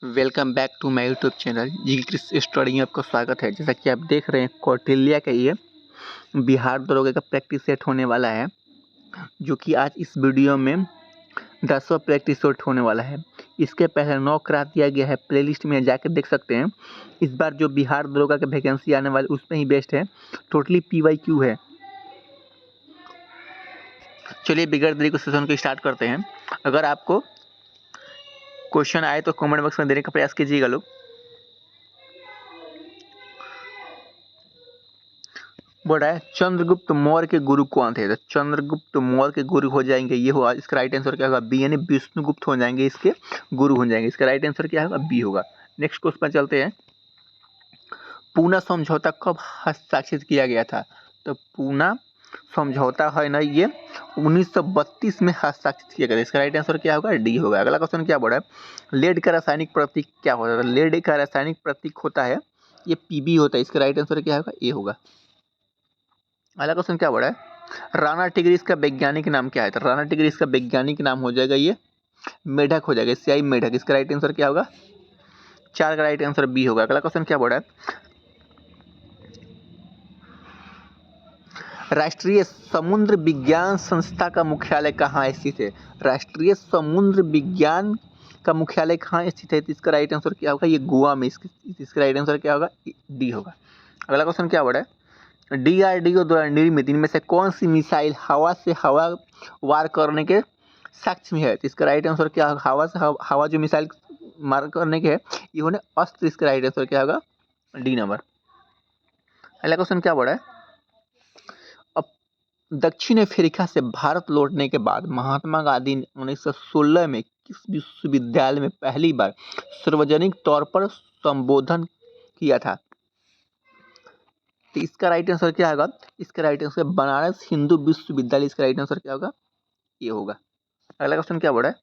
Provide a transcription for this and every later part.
Welcome back to my YouTube channel जी क्रिस study में आपका स्वागत है। जैसा कि आप देख रहे हैं कौटिल्य का ये बिहार दरोगा का प्रैक्टिस सेट होने वाला है, जो कि आज इस वीडियो में 10वां प्रैक्टिस सेट होने वाला है। इसके पहले 9 करा दिया गया है, प्लेलिस्ट में जाकर देख सकते हैं। इस बार जो बिहार दरोगा का वैकेंसी आने वाली उसमें ही बेस्ट है, टोटली PYQ है। चलिए बिगड़ देरी को सेशन को स्टार्ट करते हैं। अगर आपको क्वेश्चन आए तो कमेंट बॉक्स में देने का प्रयास कीजिएगा लोग। बोल रहा है चंद्रगुप्त मौर्य के गुरु कौन थे? तो चंद्रगुप्त मौर्य के गुरु हो जाएंगे, ये हुआ इसका राइट आंसर क्या होगा? बी, यानी विष्णुगुप्त हो जाएंगे, इसके गुरु हो जाएंगे। इसका राइट आंसर क्या होगा? बी होगा। नेक्स्ट क्वेश्चन चलते हैं। पूना समझौता कब हस्ताक्षरित किया गया था? तो पूना समझौता है ना, ये 1932 में हस्ताक्षरित किया गया था। इसका राइट आंसर क्या होगा? डी होगा। अगला क्वेश्चन क्या बोल रहा है? लेड का रासायनिक प्रतीक क्या होता है? लेड का रासायनिक प्रतीक होता है ये PB होता है। इसका राइट आंसर क्या होगा? ए होगा। अगला क्वेश्चन क्या बोल रहा है? राणा टिग्रिस का वैज्ञानिक नाम क्या है? तो राणा टिग्रिस का वैज्ञानिक नाम हो जाएगा ये मेढक हो जाएगा, स्याही मेढक। इसका राइट आंसर क्या होगा? 4 का राइट आंसर बी होगा। अगला क्वेश्चन क्या बोल रहा है? राष्ट्रीय समुद्र विज्ञान संस्था का मुख्यालय कहाँ स्थित है? राष्ट्रीय समुद्र विज्ञान का मुख्यालय कहाँ स्थित है? इसका राइट आंसर क्या होगा? ये गोवा में। इसका राइट आंसर क्या होगा? डी होगा। अगला क्वेश्चन क्या बोल रहा है? DRDO द्वारा निर्मित इनमें से कौन सी मिसाइल हवा से हवा वार करने के सक्षम है? तो इसका राइट आंसर क्या होगा? हवा से हवा जो मिसाइल मार करने के है ये होने अस्त्र। इसका राइट आंसर क्या होगा? D number. अगला क्वेश्चन क्या बोल रहा है? अब दक्षिण अफ्रीका से भारत लौटने के बाद महात्मा गांधी ने 1916 में किस विश्वविद्यालय में पहली बार सार्वजनिक तौर पर संबोधन किया था? तो इसका राइट आंसर क्या होगा? इसका राइट आंसर बनारस हिंदू विश्वविद्यालय। इसका राइट आंसर क्या होगा? ये होगा। अगला क्वेश्चन क्या बोल रहा है?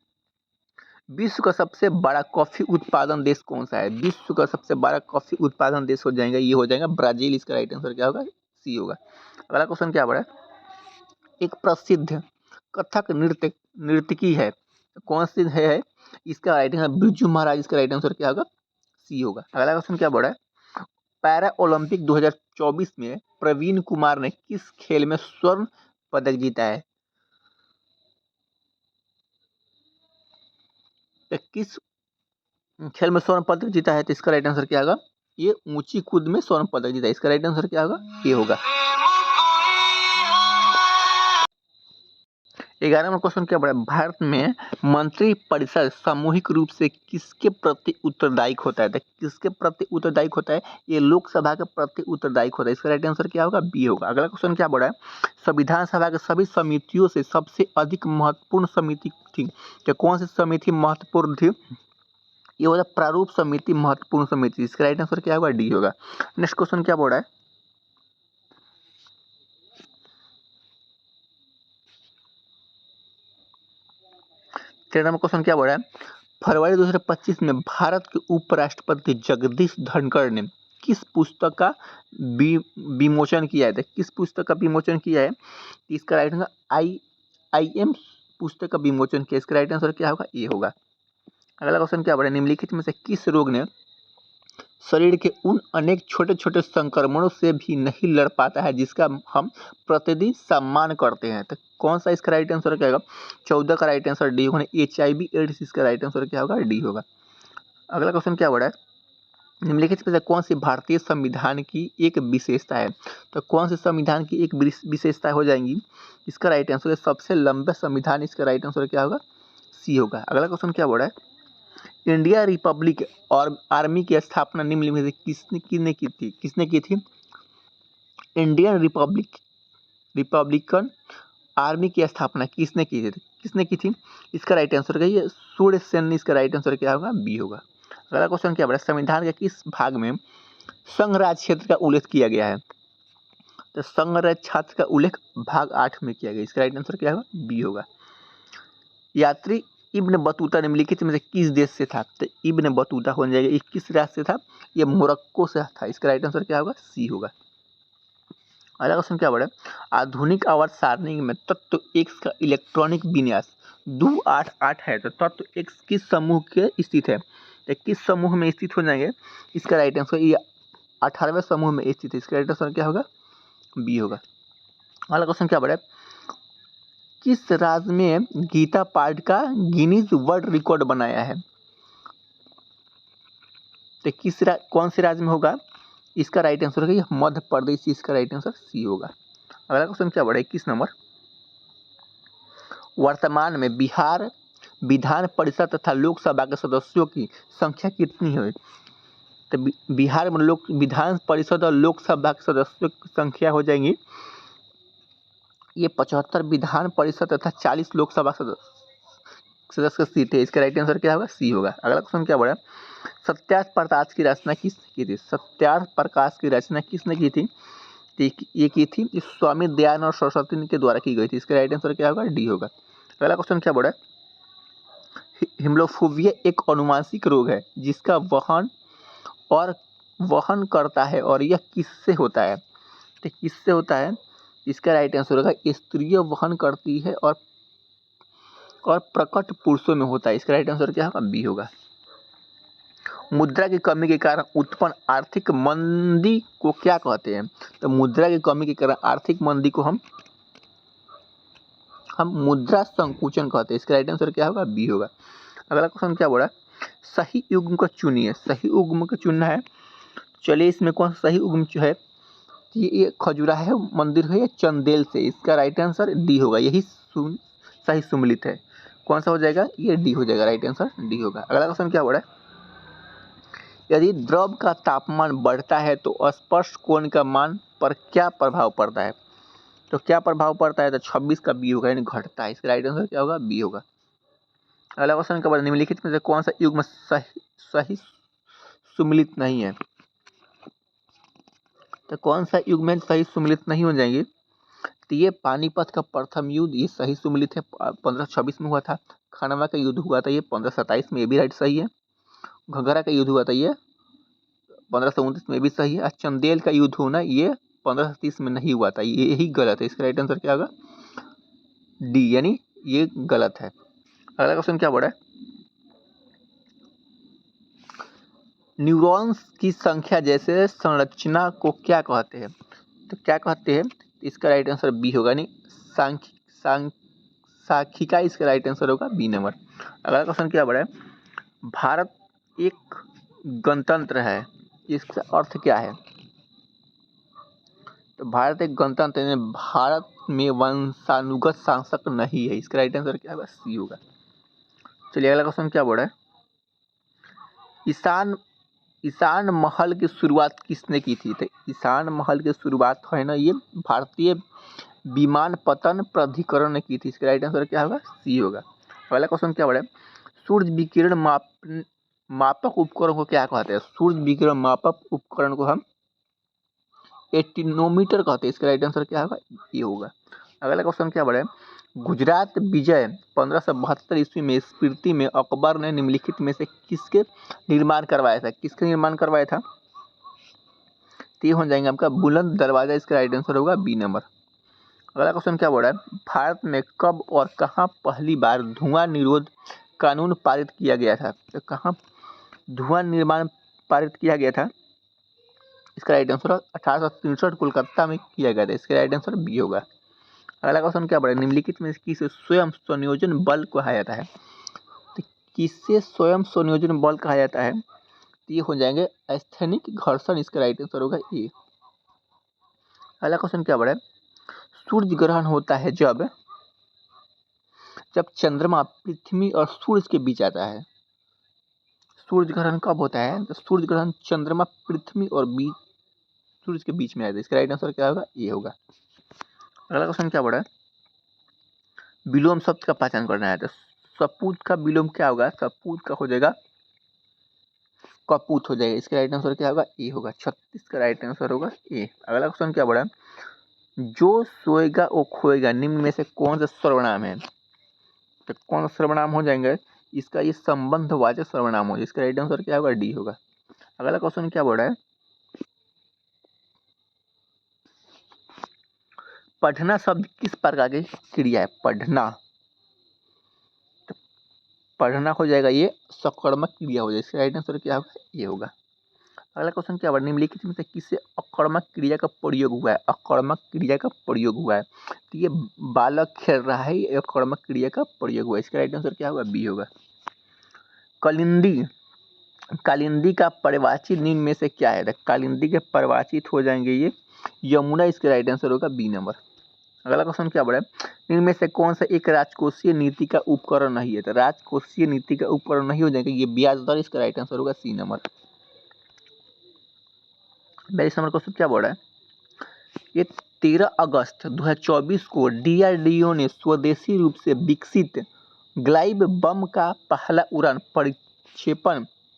विश्व का सबसे बड़ा कॉफी उत्पादन देश कौन सा है? विश्व का सबसे बड़ा कॉफी उत्पादन देश हो जाएगा, ये हो जाएगा ब्राजील। इसका राइट आंसर क्या होगा? सी होगा। अगला क्वेश्चन क्या बोल रहा है? एक प्रसिद्ध कथक नृत्यकी है, कौन सी है? इसका राइट आंसर बिरजू महाराज। इसका राइट आंसर क्या होगा? सी होगा। अगला क्वेश्चन क्या बोल रहा है? पैरा ओलंपिक 2024 में प्रवीण कुमार ने किस खेल में स्वर्ण पदक जीता है? किस खेल में स्वर्ण पदक जीता है? तो इसका राइट आंसर क्या होगा? ये ऊंची कूद में स्वर्ण पदक जीता है। इसका राइट आंसर क्या होगा? ये होगा। 11वां नंबर क्वेश्चन क्या बड़ा? भारत में मंत्री परिषद सामूहिक रूप से किसके प्रति उत्तरदायी होता है? तो किसके प्रति उत्तरदायी होता है? ये लोकसभा के प्रति उत्तरदायी होता है। इसका राइट आंसर क्या होगा? बी होगा। अगला क्वेश्चन क्या बोला है? संविधान सभा के सभी समितियों से सबसे अधिक महत्वपूर्ण समिति थी, तो कौन सी समिति महत्वपूर्ण थी? ये होता है प्रारूप समिति महत्वपूर्ण समिति। इसका राइट आंसर क्या होगा? डी होगा। नेक्स्ट क्वेश्चन क्या बोल रहा है? तेरह नंबर क्वेश्चन क्या बोल रहा है? फरवरी 2025 में भारत के उपराष्ट्रपति जगदीप धनखड़ ने किस पुस्तक का विमोचन किया है? किस पुस्तक का विमोचन किया है? इसका राइट आंसर IIM पुस्तक का विमोचन किया। इसका राइट आंसर क्या होगा? ये होगा। अगला क्वेश्चन क्या बोल रहा है? निम्नलिखित में से किस रोग ने शरीर के उन अनेक छोटे छोटे संक्रमणों से भी नहीं लड़ पाता है जिसका हम प्रतिदिन सम्मान करते हैं? तो कौन सा इसका राइट आंसर क्या होगा? 14 का राइट आंसर डी होगा। HIV AIDS. इसका राइट आंसर क्या होगा? डी होगा। अगला क्वेश्चन क्या बोल रहा है? निम्नलिखित में से कौन सी भारतीय संविधान की एक विशेषता है? तो कौन सी संविधान की एक विशेषता हो जाएंगी? इसका राइट आंसर सबसे लंबा संविधान। इसका राइट आंसर क्या होगा? सी होगा। अगला क्वेश्चन क्या बोल रहा है? इंडिया रिपब्लिक और आर्मी की स्थापना निम्नलिखित में से किसने की थी? इंडियन रिपब्लिकन आर्मी की स्थापना किसने की थी? इसका राइट आंसर क्या है? सूर्य सेन। इसका राइट आंसर क्या होगा? बी होगा। अगला क्वेश्चन क्या बोला? संविधान के किस भाग में संघ राज्य क्षेत्र का उल्लेख किया गया है? तो संघ राज्य क्षेत्र का उल्लेख भाग 8 में किया गया। इसका राइट आंसर क्या होगा? बी होगा। यात्री इब्न बतूता निम्नलिखित में से किस देश से था? तो इब्न बतूता हो जाएगा, ये किस राष्ट्र से था? ये मोरक्को से था। इसका राइट आंसर क्या होगा? सी होगा। अगला क्वेश्चन क्या बोला? आधुनिक आवर्त सारणी में तत्व X का इलेक्ट्रॉनिक विन्यास 288 है, तो तत्व X किस समूह के स्थित है? तो किस समूह में स्थित हो जाएंगे? इसका राइट आंसर ये 18वें समूह में स्थित है। इसका राइट आंसर क्या होगा? बी होगा। अगला क्वेश्चन क्या बढ़ा? किस राज्य में गीता पाठ का गिनीज वर्ल्ड रिकॉर्ड बनाया है? तो कौन से राज्य में होगा? इसका राइट आंसर होगा मध्य प्रदेश। इसका राइट आंसर सी होगा। अगला क्वेश्चन क्या बढ़ा? 21 नंबर, वर्तमान में बिहार विधान परिषद तथा लोकसभा के सदस्यों की संख्या कितनी है? तो बिहार में विधान परिषद और लोकसभा के सदस्यों की संख्या हो जाएंगी ये 75 विधान परिषद तथा 40 लोकसभा सदस्य की सीट है। इसका राइट आंसर क्या होगा? सी होगा। अगला क्वेश्चन क्या बढ़ा? सत्यार्थ प्रकाश की रचना किसने की थी? सत्यार्थ प्रकाश की रचना किसने की थी? ये की थी स्वामी दयानंद सरस्वती के द्वारा की गई थी। इसका राइट आंसर क्या होगा? डी होगा। अगला क्वेश्चन क्या बढ़ा? हिमोफोबिया एक अनुवांशिक रोग है जिसका वहन करता है और यह किससे होता है? तो किससे होता है? इसका राइट आंसर होगा स्त्रियां वहन करती है और प्रकट पुरुषों में होता है। इसका राइट आंसर क्या होगा? बी होगा। मुद्रा की कमी के कारण उत्पन्न आर्थिक मंदी को क्या कहते हैं? तो मुद्रा की कमी के कारण आर्थिक मंदी को हम मुद्रा संकुचन कहते हैं। इसका राइट आंसर क्या होगा? बी होगा। अगला क्वेश्चन क्या बोला? सही युग्म को चुनिए। सही युग्म को चुनना है। चलिए इसमें कौन सा सही युग्म जो है? ये खजुराहो मंदिर है या चंदेल से? इसका राइट आंसर डी होगा। यही सही सुमिलित है। कौन सा हो जाएगा? ये डी हो जाएगा। राइट आंसर डी होगा। अगला क्वेश्चन क्या बोला? यदि द्रव का तापमान बढ़ता है तो स्पर्श कोण का मान पर क्या प्रभाव पड़ता है? तो क्या प्रभाव पड़ता है? तो 26 का बी होगा, यानी घटता है। इसका राइट आंसर क्या होगा? बी होगा। अगला क्वेश्चन क्या बोला? निम्नलिखित में से कौन सा युग्म सही सुमिलित नहीं है? तो कौन सा युग्म सही सुमिलित नहीं हो जाएंगे? तो ये पानीपत का प्रथम युद्ध ये सही सुमिलित है, 1526 में हुआ था। खनवा का युद्ध हुआ था ये 1527 में, ये भी राइट सही है। घघरा का युद्ध हुआ था ये 1529 में भी सही है। चंदेल का युद्ध होना ये 1530 में नहीं हुआ था, ये यही गलत है। इसका राइट आंसर क्या होगा? डी, यानी ये गलत है। अगला क्वेश्चन क्या बोला? न्यूरॉन्स की संख्या जैसे संरचना को क्या कहते हैं? तो क्या कहते हैं? इसका राइट आंसर बी होगा, नहीं सांख्यिका। इसका राइट आंसर होगा बी नंबर। अगला क्वेश्चन क्या बोला? भारत एक गणतंत्र है, इसका अर्थ क्या है? तो भारत एक गणतंत्र है, भारत में वंशानुगत शासक नहीं है। इसका राइट आंसर क्या होगा? सी होगा। चलिए अगला क्वेश्चन क्या बोला है? ईशान महल की शुरुआत किसने की थी? तो ईशान महल की शुरुआत है ना ये भारतीय विमानपत्तन प्राधिकरण ने की थी। इसका राइट आंसर क्या होगा? सी होगा। अगला क्वेश्चन क्या बोला है? सूर्य विकिरण मापक उपकरण को क्या कहते हैं? सूर्य विकिरण मापक उपकरण को हम एटिनोमीटर कहते हैं। इसका राइट आंसर क्या होगा? ये होगा। अगला क्वेश्चन क्या बोला है? गुजरात विजय 1572 ईस्वी में स्मृति में अकबर ने निम्नलिखित में से किसके निर्माण करवाया था? किसके निर्माण करवाया था? तो ये हो जाएंगे आपका बुलंद दरवाजा। इसका राइट आंसर होगा बी नंबर। अगला क्वेश्चन क्या बोला है? भारत में कब और कहाँ पहली बार धुआं निरोध कानून पारित किया गया था? तो कहाँ धुआं निर्माण पारित किया गया था? इसका राइट आंसर 1863 कोलकाता में किया गया था। इसका राइट आंसर बी होगा। अगला क्वेश्चन क्या बोला? निम्नलिखित में किसे स्वयं संयोजन बल कहा जाता है? तो किससे स्वयं संयोजन बल कहा जाता है? तो ये हो जाएंगे स्थैनिक घर्षण। इसका राइट आंसर होगा ए। अगला क्वेश्चन क्या बोला? सूर्य ग्रहण होता है जब चंद्रमा पृथ्वी और सूर्य के बीच आता है। सूर्य ग्रहण कब होता है? तो सूर्य ग्रहण चंद्रमा पृथ्वी और सूर्य के बीच में आता है। इसका राइट आंसर क्या होगा? ये होगा। अगला क्वेश्चन क्या बोला? विलोम शब्द का पहचान करना है। तो सपूत का विलोम क्या होगा? सपूत का हो जाएगा कपूत हो जाएगा। इसका राइट आंसर क्या होगा? ए होगा। 36 का राइट आंसर होगा ए। अगला क्वेश्चन क्या बोला? जो सोएगा वो खोएगा निम्न में से कौन सा सर्वनाम है? तो कौन सा सर्वनाम हो जाएंगे? इसका ये संबंधवाचक सर्वनाम हो। इसका राइट आंसर क्या होगा? डी होगा। अगला क्वेश्चन क्या बोल रहा है? पढ़ना शब्द किस प्रकार की क्रिया है? पढ़ना, तो पढ़ना हो जाएगा, ये सकर्मक क्रिया हो जाएगी। इसका राइट आंसर क्या होगा, ये होगा। अगला क्वेश्चन क्या होगा, निम्नलिखित में से किससे अकर्मक क्रिया का प्रयोग हुआ है, अकर्मक क्रिया का प्रयोग हुआ है। तो ये बालक खेल रहा है, ये अकर्मक क्रिया का प्रयोग हुआ है। इसका राइट आंसर क्या होगा, बी होगा। कालिंदी, कालिंदी का पर्यायवाची निम्न में से क्या है। कालिंदी के पर्यायवाचित हो जाएंगे ये यमुना। इसका राइट आंसर होगा बी नंबर। अगला क्वेश्चन क्या बोला है, इनमें से कौन सा एक राजकोषीय नीति का उपकरण नहीं है। तो राजकोषीय नीति का उपकरण नहीं हो जाएगा ये ब्याज दर। इसका राइट आंसर होगा सी नंबर। 22 नंबर क्वेश्चन क्या बोल रहा है, ये 13 अगस्त 2024 को डीआरडीओ ने स्वदेशी रूप से विकसित ग्लाइब बम का पहला उड़ान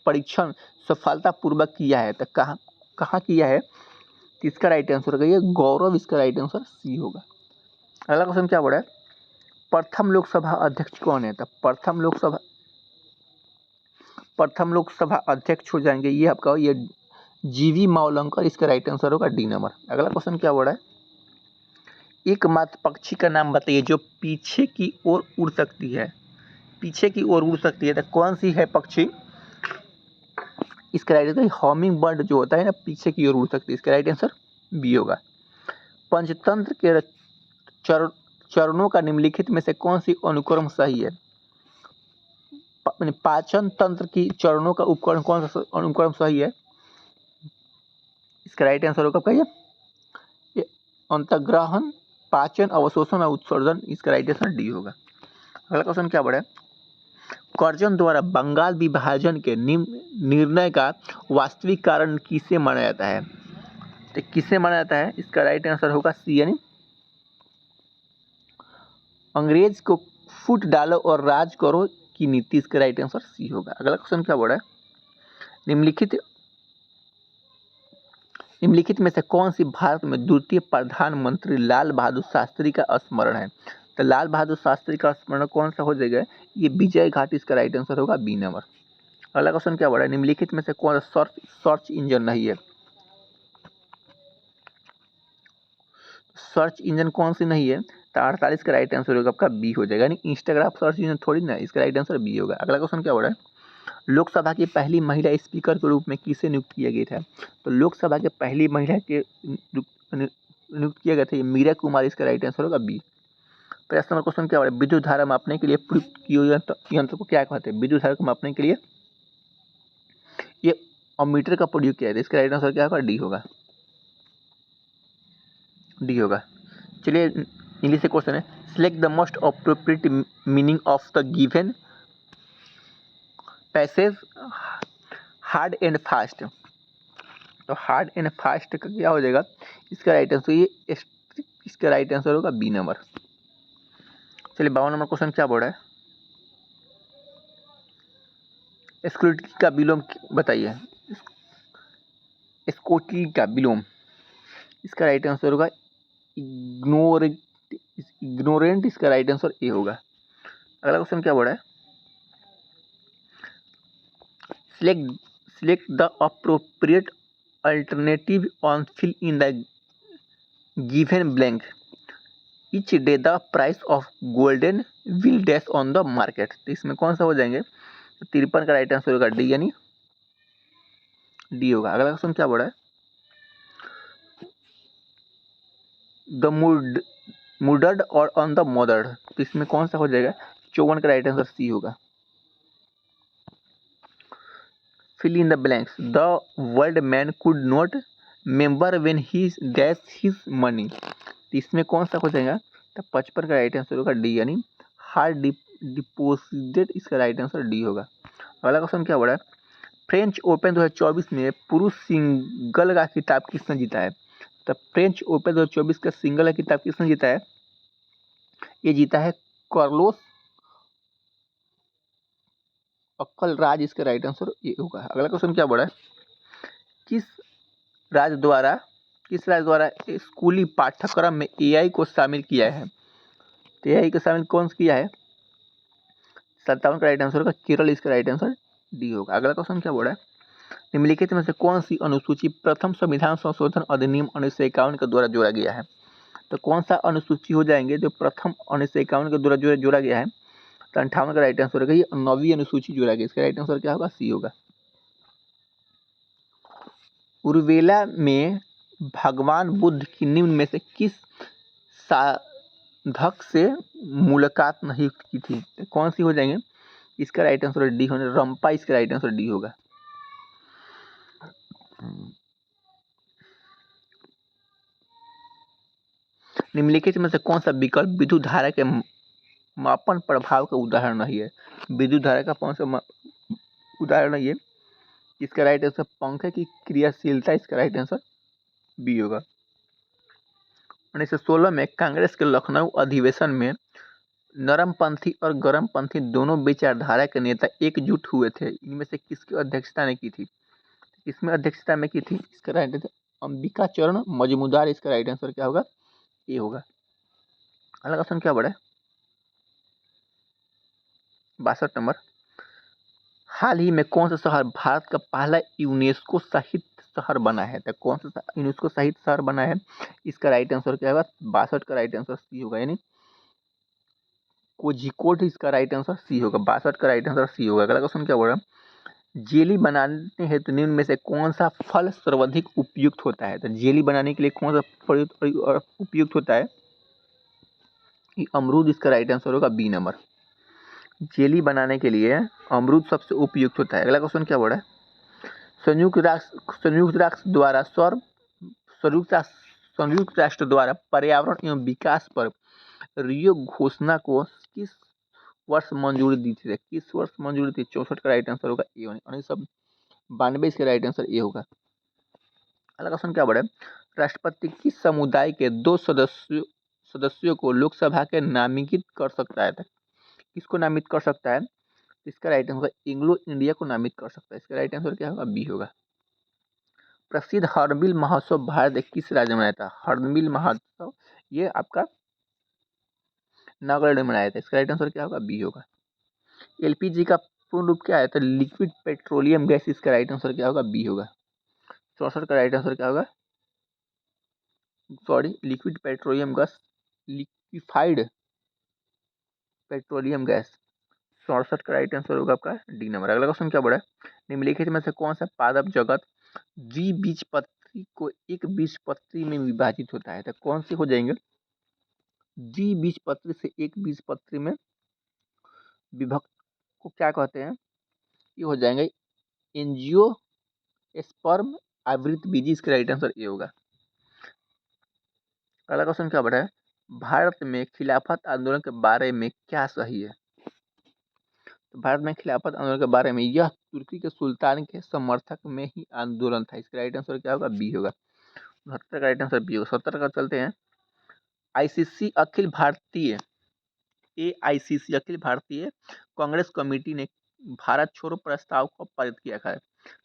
परीक्षण सफलतापूर्वक किया है। तो कहाँ किया है, तो इसका राइट आंसर होगा ये गौरव। इसका राइट आंसर सी होगा। अगला क्वेश्चन क्या बोला है, प्रथम लोकसभा अध्यक्ष कौन है। तो प्रथम लोकसभा अध्यक्ष हो जाएंगे ये आपका ये जीवी मावलंकर। इसका राइट आंसर होगा डी नंबर। अगला क्वेश्चन क्या बोला है, एकमात्र पक्षी का नाम बताइए जो पीछे की ओर उड़ सकती है। पीछे की ओर उड़ सकती है तो कौन सी है पक्षी। इसका राइट आंसर हॉमिंग बर्ड जो होता है ना, पीछे की ओर उड़ सकती है। इसका राइट आंसर बी होगा। पंचतंत्र के चरणों का निम्नलिखित में से कौन सी अनुक्रम सही है। पाचन तंत्र की चरणों का उपकरण कौन सा अनुक्रम सही है। इसका राइट आंसर होगा ये अंतर्ग्रहण, पाचन, अवशोषण और उत्सर्जन। इसका राइट आंसर डी होगा। अगला क्वेश्चन क्या बढ़ा है, कर्जन द्वारा बंगाल विभाजन के निर्णय का वास्तविक कारण किसे माना जाता है। तो किसे माना जाता है, इसका राइट आंसर होगा सी यानी अंग्रेज को फूट डालो और राज करो की नीति। इसका राइट आंसर सी होगा। अगला क्वेश्चन क्या बोला है, निम्नलिखित में से कौन सी भारत में द्वितीय प्रधानमंत्री लाल बहादुर शास्त्री का स्मरण है। तो लाल बहादुर शास्त्री का स्मरण कौन सा हो जाएगा, ये विजय घाट। इसका राइट आंसर होगा बी नंबर। अगला क्वेश्चन क्या बोला है, निम्नलिखित में से कौन सा सर्च इंजन नहीं है। सर्च इंजन कौन सी नहीं है, तो 48 का राइट आंसर होगा आपका बी हो जाएगा। यानी इंस्टाग्राम सर्च इंजन थोड़ी ना। इसका राइट आंसर बी होगा। अगला क्वेश्चन क्या बोला है, लोकसभा की पहली महिला स्पीकर के रूप में किसे नियुक्त किया गया था। तो लोकसभा के पहली महिला के नियुक्त किया गया था ये मीरा कुमारी। इसका राइट आंसर होगा बी। 50 नंबर क्वेश्चन क्या बोला है, विद्युत धारा मापने के लिए प्रयुक्त किए यंत्र को क्या कहते हैं। विद्युत धारा को मापने के लिए ये अमीटर का प्रयोग किया जाता है। इसका राइट आंसर क्या होगा, डी होगा। डी होगा। चलिए इंग्लिश से क्वेश्चन है, select the most appropriate meaning of the given passage hard and fast. तो हार्ड एंड फास्ट का क्या हो जाएगा, इसका राइट आंसर ये इसका राइट आंसर होगा बी नंबर। चलिए 52 नंबर क्वेश्चन क्या बोल रहा है, स्कूटी का विलोम बताइए। स्कूटी का विलोम, इसका राइट आंसर होगा इग्नोरेंट। इसका राइट आंसर ए होगा। अगला क्वेश्चन क्या बोल रहा है, select the appropriate alternative on fill in the given blank each day the price of golden will dash on the market. तो इसमें कौन सा हो जाएंगे, 53 का राइट आंसर होगा डी यानी डी होगा। अगला क्वेश्चन क्या बोल रहा है, द मुडर्ड और ऑन द मदर्ड। तो इसमें कौन सा हो जाएगा, 54 का राइट आंसर सी होगा। Fill in the blanks, the world man could not member when he dash his money. तो इसमें कौन सा हो जाएगा, तो 55 का राइट आंसर होगा डी यानी हार्ड डिपोजिटेड। इसका राइट आंसर डी होगा। अगला क्वेश्चन क्या बोला है, फ्रेंच ओपन 2024 में पुरुष सिंगल का खिताब किसने जीता है। तो फ्रेंच ओपन 2024 का सिंगल का खिताब किसने जीता है, ये जीता है कार्लोस अल्कराज। इसका राइट आंसर ये होगा। अगला क्वेश्चन क्या बोला है, किस राज्य द्वारा स्कूली पाठ्यक्रम में एआई को शामिल किया है। तो एआई को शामिल कौन सा किया है, 57 का राइट आंसर होगा केरल। इसका राइट आंसर डी होगा। अगला क्वेश्चन क्या बोला है, निम्नलिखित में से कौन सी अनुसूची प्रथम संविधान संशोधन अधिनियम 1951 के द्वारा जोड़ा गया है। तो कौन सा अनुसूची हो जाएंगे जो प्रथम 1951 के द्वारा जोड़ा गया है, तो 58 का राइट आंसर होगा ये 9वीं अनुसूची जोड़ा गया, इसका राइट आंसर क्या होगा? सी होगा। उर्वेला में भगवान बुद्ध की निम्न में से किस साधक से मुलाकात नहीं की थी? तो कौन सी हो जाएंगे? इसका राइट आंसर डी होने, रंपा इसका राइट आंसर डी होगा। निम्नलिखित में से कौन सा विकल्प विद्युत धारा के मापन प्रभाव का उदाहरण नहीं है? विद्युत धारा का कौन सा उदाहरण नहीं है? इसका राइट आंसर पंखे की क्रियाशीलता, इसका राइट आंसर बी होगा। 1916 में कांग्रेस के लखनऊ अधिवेशन में नरमपंथी और गरमपंथी दोनों विचारधारा के नेता एकजुट हुए थे। इनमें से किसकी अध्यक्षता ने की थी? इसमें अध्यक्षता में की थी, इसका राइट आंसर अंबिका चरण मजूमदार, इसका राइट आंसर क्या होगा? ए होगा। अगला क्वेश्चन क्या बढ़े? 62 नंबर। हाल ही में कौन सा शहर भारत का पहला यूनेस्को साहित्य शहर बना है? तो कौन सा यूनेस्को साहित्य शहर बना है? इसका राइट आंसर क्या होगा? 62 का राइट आंसर सी होगा, यानी कोझिकोड, इसका राइट आंसर सी होगा। 62 का राइट आंसर सी होगा। अगला क्वेश्चन क्या बोल रहा है? जेली बनाने हेतु निम्न में से कौन सा फल सर्वाधिक उपयुक्त होता है? तो जेली बनाने के लिए कौन सा फल उपयुक्त होता है? अमरूद, इसका राइट आंसर होगा बी नंबर। जेली बनाने के लिए अमरूद सबसे उपयुक्त होता है। अगला क्वेश्चन क्या बोल रहा है? संयुक्त राष्ट्र द्वारा पर्यावरण एवं विकास पर रियो घोषणा को किस वर्ष मंजूरी दी थी? किस वर्ष मंजूरी थी? 64 का राइट आंसर होगा ए। 1992, इसका राइट आंसर ए होगा। अगला क्वेश्चन क्या बोल रहा है? राष्ट्रपति किस समुदाय के 2 सदस्यों को लोकसभा के नामांकित कर सकता है? किसको नामित कर सकता है? इसका राइट आंसर एंग्लो इंडिया को नामित कर सकता है। इसका राइट आंसर क्या होगा? बी होगा। प्रसिद्ध हॉर्नबिल महोत्सव भारत के किस राज्य में मनाया था? हॉर्नबिल महोत्सव ये आपका नागालैंड में मनाया था। इसका राइट आंसर क्या होगा? बी होगा। एलपीजी का पूर्ण रूप क्या है? तो लिक्विड पेट्रोलियम गैस, इसका राइट आंसर क्या होगा? बी होगा। 64 का राइट आंसर क्या होगा? Sorry, liquid petroleum gas, liquefied petroleum gas. 64 का राइट आंसर होगा आपका डी नंबर। अगला क्वेश्चन क्या बोला है? निम्नलिखित में से कौन सा पादप जगत द्विबीजपत्री को एक बीजपत्री में विभाजित होता है? तो कौन सी हो जाएंगे? द्विबीजपत्री से एक बीजपत्री में विभक्त को क्या कहते हैं? ये हो जाएंगे एंजियोस्पर्म आवृतबीजी, इसका राइट आंसर ये होगा। अगला क्वेश्चन क्या बढ़ा है? भारत में खिलाफत आंदोलन के बारे में क्या सही है? तो भारत में खिलाफत आंदोलन के बारे में यह तुर्की के सुल्तान के समर्थक में ही आंदोलन था। इसका राइट आंसर क्या होगा? बी होगा। 69 का राइट आंसर बी होगा। 70 का चलते हैं। ICC Akhil Bharatiya AICC Akhil Bharatiya Congress committee ने भारत छोड़ो प्रस्ताव को पारित किया है।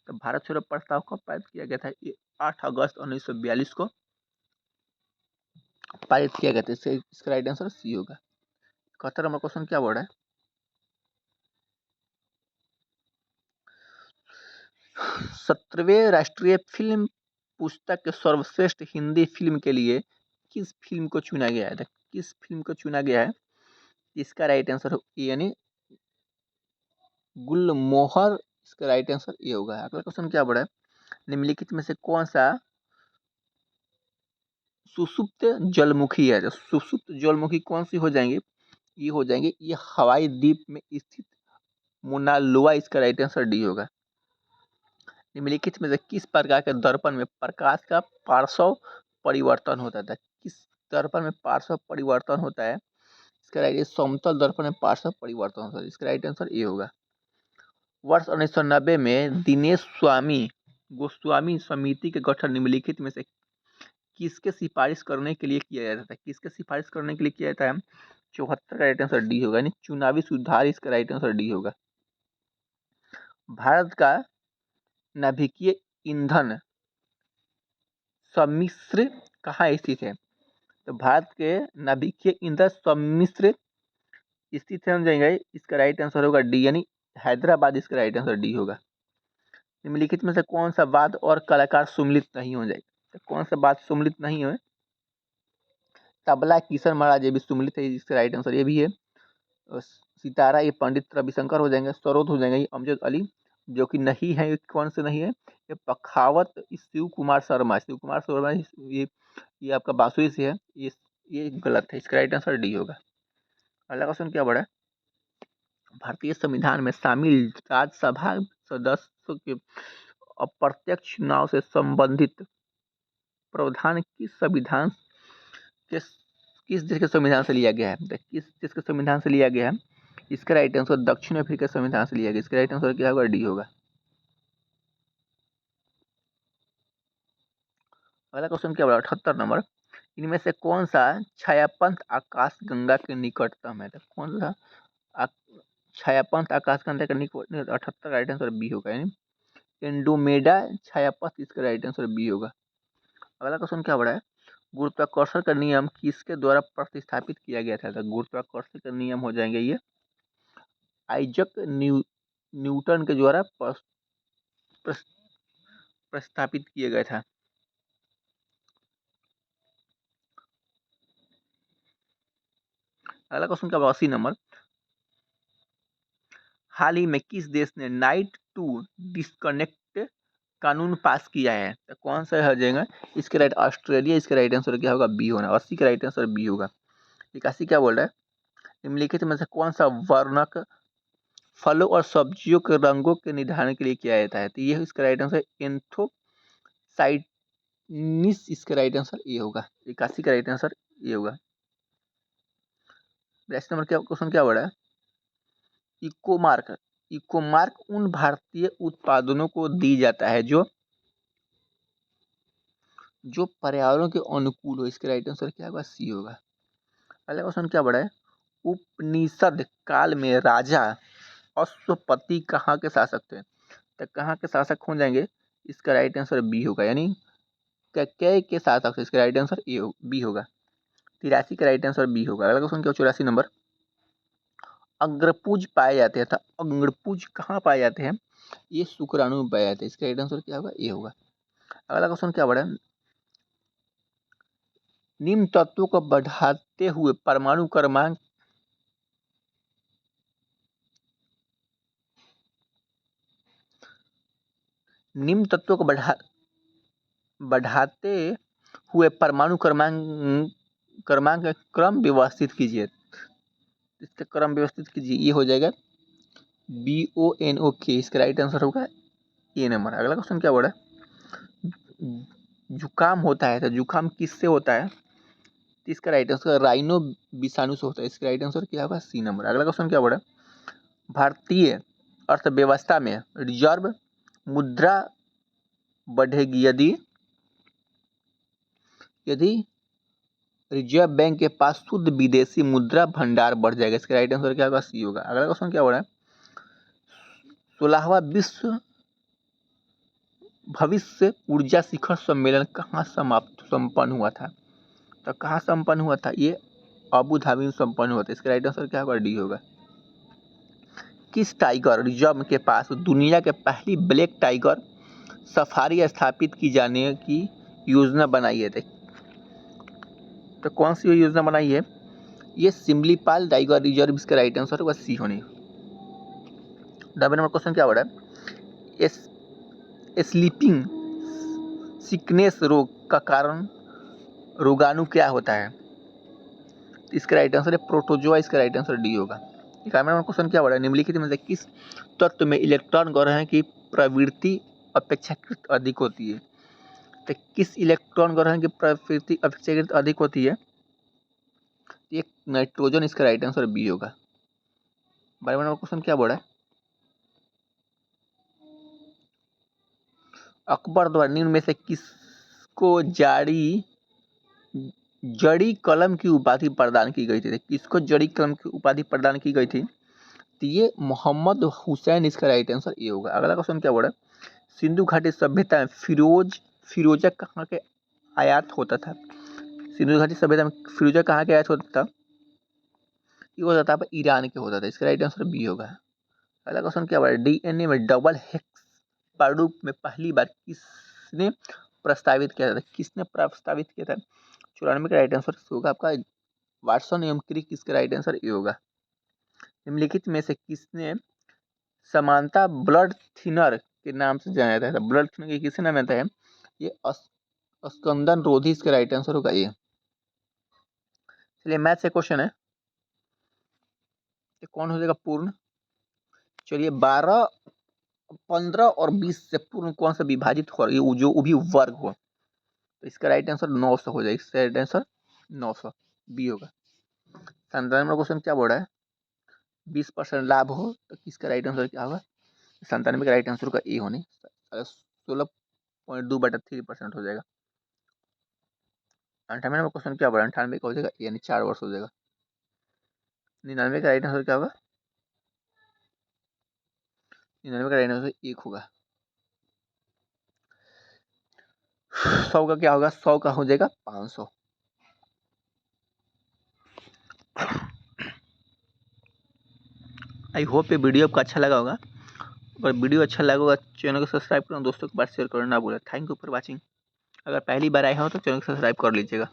तो भारत छोड़ो प्रस्ताव को पारित किया गया था 8 अगस्त 1942 को पारित किया गया था। इसका राइट आंसर सी होगा। 71 नंबर क्वेश्चन क्या बोल रहा है? 17वें राष्ट्रीय फिल्म पुस्तक के सर्वश्रेष्ठ हिंदी फिल्म के लिए किस फिल्म को चुना गया है? किस फिल्म को चुना गया है? इसका राइट आंसर यानी गुलमोहर, इसका राइट आंसर ये होगा। अगला क्वेश्चन क्या बोला है? निम्नलिखित में से कौन सा सुषुप्त जलमुखी है? तो सुषुप्त जलमुखी कौन सी हो जाएंगी? ये हो जाएंगे ये हवाई द्वीप में स्थित मोनालोआ, इसका राइट आंसर डी होगा। निम्नलिखित में से किस प्रकार के दर्पण में प्रकाश का पार्श्व परिवर्तन होता था? किस दर्पण में पार्श्व परिवर्तन होता है? इसका राइट समतल दर्पण में पार्श्व परिवर्तन होता है। इसका राइट आंसर ये होगा। वर्ष 1990 में दिनेश गोस्वामी समिति के गठन निम्नलिखित में से किसके सिफारिश करने के लिए किया जाता था? किसके सिफारिश करने के लिए किया जाता है? 74 का राइट आंसर डी होगा, यानी चुनावी सुधार, इसका राइट आंसर डी होगा। भारत का नाभिकीय ईंधन सम्मिश्र कहाँ स्थित है? तो भारत के नाभिकीय ईंधन सम्मिश्र स्थित है, जाएंगे। इसका राइट आंसर होगा डी, यानी हैदराबाद, इसका राइट आंसर डी होगा। निम्नलिखित में से कौन सा वाद और कलाकार सम्मिलित नहीं हो जाए? तो कौन सा बात सम्मिलित नहीं हो? तबला किशन महाराज ये भी सम्मिलित है, इसका राइट आंसर ये भी है। सितारा ये पंडित रविशंकर हो जाएंगे, सरोद हो जाएंगे ये अमजद अली, जो कि नहीं है, ये कौन से नहीं है, ये पखावत शिव कुमार शर्मा, शिव कुमार शर्मा ये आपका बांसुरी से है, ये गलत है, इसका राइट आंसर डी होगा। अगला क्वेश्चन क्या बढ़ा है, भारतीय संविधान में शामिल राज्यसभा सदस्यों के अप्रत्यक्ष चुनाव से संबंधित प्रावधान किस देश के संविधान से लिया गया है, तो किस देश के संविधान से लिया गया है, इसका राइट आंसर दक्षिण अफ्रीका संविधान से लिया गया, इसका राइट आंसर क्या होगा, डी होगा। अगला क्वेश्चन क्या बोला 78 नंबर, इनमें से कौन सा छायापंथ आकाश गंगा के निकटतम है, तो कौन सा छायापंथ आकाश गंगा के निकट, 78 राइट आंसर बी होगा, यानी एंडोमेडा छायापथ, इसका राइट आंसर बी होगा। अगला क्वेश्चन क्या बड़ा है, गुरुत्वाकर्षण का नियम किसके द्वारा प्रतिस्थापित किया गया था, तो गुरुत्वाकर्षण का नियम हो जाएंगे ये आइजक न्यूटन के द्वारा प्रस्तावित किया गया था। अगला क्वेश्चन क्या 80 नंबर, हाल ही में किस देश ने नाइट टू डिस्कनेक्ट कानून पास किया है, तो कौन सा हो जाएगा, इसके राइट ऑस्ट्रेलिया, इसका राइट आंसर क्या होगा, बी होना, 80 का राइट आंसर बी होगा। 81 क्या बोल रहा है, निम्नलिखित में से कौन सा वर्णक फलों और सब्जियों के रंगों के निर्धारण के लिए किया जाता है, तो ये इसका राइट आंसर एंथोसाइनिस, इसका राइट आंसर ए होगा। 81 का राइट आंसर ए होगा। 82 नंबर क्या क्वेश्चन क्या बड़ा है, इकोमार्क उन भारतीय उत्पादनों को दी जाता है जो पर्यावरण के अनुकूल हो, इसका राइट आंसर क्या होगा, सी होगा। अगला क्वेश्चन क्या बड़ा है, उपनिषद काल में राजा अश्वपति कहाँ के शासक थे, तो कहाँ के शासक हो जाएंगे, इसका राइट आंसर बी होगा, यानी कैकेय के शासक थे, इसका राइट आंसर बी होगा। 83 का राइट आंसर बी होगा। अगला क्वेश्चन क्या 84 नंबर, अग्रपुज पाए जाते हैं, था अग्रपुज कहाँ पाए जाते हैं, ये शुक्राणु में पाए जाते हैं, इसका राइट आंसर क्या होगा, ए होगा। अगला क्वेश्चन क्या बड़ा है, निम्न तत्वों को बढ़ाते हुए परमाणु क्रमांक निम्न तत्वों को बढ़ाते हुए परमाणु क्रमांक का क्रम व्यवस्थित कीजिए, इसका क्रम व्यवस्थित कीजिए, ये हो जाएगा BONOK, इसका राइट आंसर होगा ए नंबर। अगला क्वेश्चन क्या बोला, जुकाम होता है, तो जुकाम किससे होता है, इसका राइट आंसर राइनो विषाणु से होता है, इसका राइट आंसर क्या होगा, सी नंबर। अगला क्वेश्चन क्या बोला, भारतीय अर्थव्यवस्था में रिजर्व मुद्रा बढ़ेगी यदि रिजर्व बैंक के पास शुद्ध विदेशी मुद्रा भंडार बढ़ जाएगा, इसका राइट आंसर क्या होगा, सी होगा। अगला क्वेश्चन क्या हो रहा है, 16वां विश्व भविष्य ऊर्जा शिखर सम्मेलन कहाँ संपन्न हुआ था, तो कहाँ संपन्न हुआ था, ये अबू धाबी में संपन्न हुआ था, इसका राइट आंसर क्या होगा, डी होगा। किस टाइगर रिजर्व के पास दुनिया के पहली ब्लैक टाइगर सफारी स्थापित की जाने की योजना बनाई है, तो कौन सी योजना बनाई है, ये सिमलीपाल टाइगर रिजर्व, इसका राइट आंसर होगा सी होने। 90 नंबर क्वेश्चन क्या हो रहा है, स्लीपिंग सिकनेस रोग का कारण रोगाणु क्या होता है, इसका राइट आंसर है प्रोटोजोआ, इसका राइट आंसर डी होगा। 91 नंबर क्वेश्चन क्या हो रहा है, निम्नलिखित में से किस तत्व में इलेक्ट्रॉन ग्रहण की प्रवृत्ति अपेक्षाकृत अधिक होती है, तो किस इलेक्ट्रॉन ग्रहण की प्रवृत्ति अपेक्षाकृत अधिक होती है, ये नाइट्रोजन, इसका राइट आंसर बी होगा। 12 नंबर क्वेश्चन क्या बोला है, अकबर द्वारा निम्न में से किसको जड़ी कलम की उपाधि प्रदान की गई थी, किसको जड़ी कलम की उपाधि प्रदान की गई थी, तो ये मोहम्मद हुसैन, इसका राइट आंसर ये होगा। अगला क्वेश्चन क्या बोला, सिंधु घाटी सभ्यता में फिरोजा कहाँ के आयात होता था, सिंधु घाटी सभ्यता में फिरोजा कहाँ के आयात होता था, ये होता था ईरान के होता था, इसका राइट आंसर बी होगा। अगला क्वेश्चन क्या बोला, DNA में डबल हेक्स प्रारूप में पहली बार किसने प्रस्तावित किया था, 94 का राइट आंसर होगा आपका वाटसन एवं क्रिक, इसका राइट आंसर ए होगा। निम्नलिखित में से किसने समानता ब्लड थिनर के नाम से जाना जाता है? ब्लड थिनर के किससे नाम आता है? ये स्कंदन रोधी, इसका राइट आंसर होगा ये। चलिए मैथ से क्वेश्चन है, ये कौन हो जाएगा पूर्ण? चलिए 12, 15 और 20 से पूर्ण कौन सा विभाजित हो, ये जो भी वर्ग हो, तो इसका राइट आंसर 900 हो जाएगा। इसका राइट आंसर 900 बी होगा। 97 क्वेश्चन क्या बोल रहा है? 20% लाभ हो तो किसका राइट आंसर क्या होगा? 97 का राइट आंसर का ए होने 16.2/3% हो जाएगा। 98 क्वेश्चन क्या बोला? 98 का हो जाएगा यानी 4 वर्ष हो जाएगा। 99 का राइट आंसर क्या होगा? 99 का राइट आंसर 1 होगा। 100 का क्या होगा? 100 का हो जाएगा 500। आई होप ये वीडियो आपको अच्छा लगा होगा। अगर वीडियो अच्छा लगा होगा चैनल को सब्सक्राइब करना, दोस्तों के पास शेयर करना ना भूलें। Thank you for watching. अगर पहली बार आए हो तो चैनल को सब्सक्राइब कर लीजिएगा।